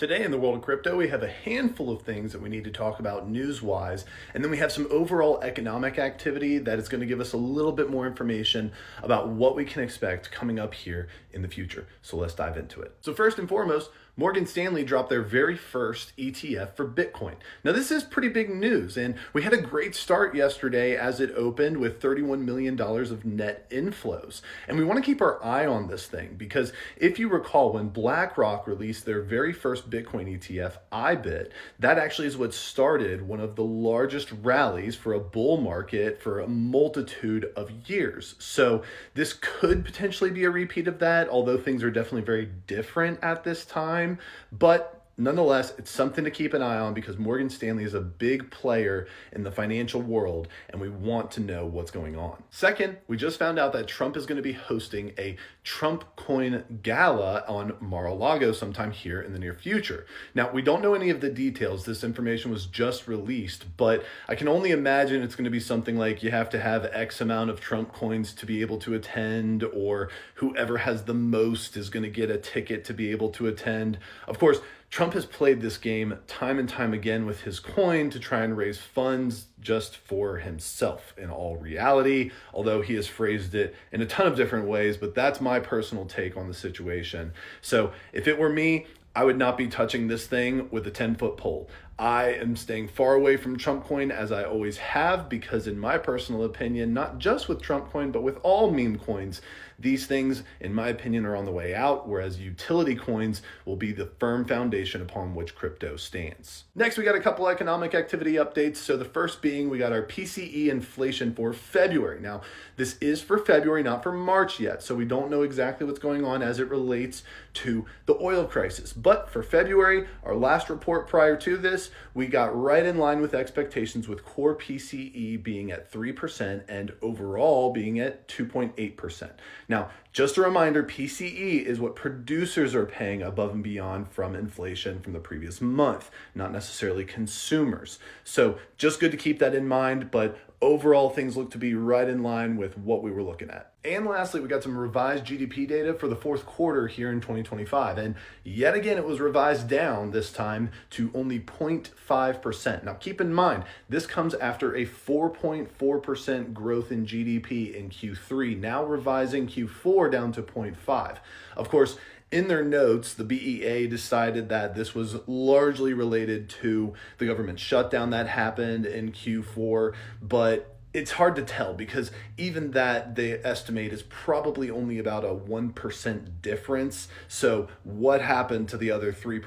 Today in the world of crypto, we have a handful of things that we need to talk about news-wise, and then we have some overall economic activity that is going to give us a little bit more information about what we can expect coming up here in the future. So let's dive into it. So first and foremost, Morgan Stanley dropped their very first ETF for Bitcoin. Now this is pretty big news, and we had a great start yesterday as it opened with $31 million of net inflows. And we want to keep our eye on this thing because if you recall, when BlackRock released their very first Bitcoin ETF, IBIT, that actually is what started one of the largest rallies for a bull market for a multitude of years. So this could potentially be a repeat of that, although things are definitely very different at this time. But nonetheless, it's something to keep an eye on because Morgan Stanley is a big player in the financial world and we want to know what's going on. Second, we just found out that Trump is going to be hosting a Trump coin gala on Mar-a-Lago sometime here in the near future. Now, we don't know any of the details. This information was just released, but I can only imagine it's going to be something like you have to have X amount of Trump coins to be able to attend, or whoever has the most is going to get a ticket to be able to attend. Of course, Trump has played this game time and time again with his coin to try and raise funds just for himself in all reality, although he has phrased it in a ton of different ways, but that's my personal take on the situation. So if it were me, I would not be touching this thing with a 10-foot pole. I am staying far away from Trump coin as I always have because in my personal opinion, not just with Trump coin, but with all meme coins, these things, in my opinion, are on the way out, whereas utility coins will be the firm foundation upon which crypto stands. Next, we got a couple economic activity updates. So the first being we got our PCE inflation for February. Now, this is for February, not for March yet, so we don't know exactly what's going on as it relates to the oil crisis. But for February, our last report prior to this, we got right in line with expectations with core PCE being at 3% and overall being at 2.8%. Now, just a reminder, PCE is what producers are paying above and beyond from inflation from the previous month, not necessarily consumers. So just good to keep that in mind, but overall things look to be right in line with what we were looking at. And lastly, we got some revised GDP data for the fourth quarter here in 2025. And yet again, it was revised down this time to only 0.5%. Now keep in mind, this comes after a 4.4% growth in GDP in Q3, now revising Q4 down to 0.5. Of course, in their notes, the BEA decided that this was largely related to the government shutdown that happened in Q4, but it's hard to tell because even that they estimate is probably only about a 1% difference. So what happened to the other 3%?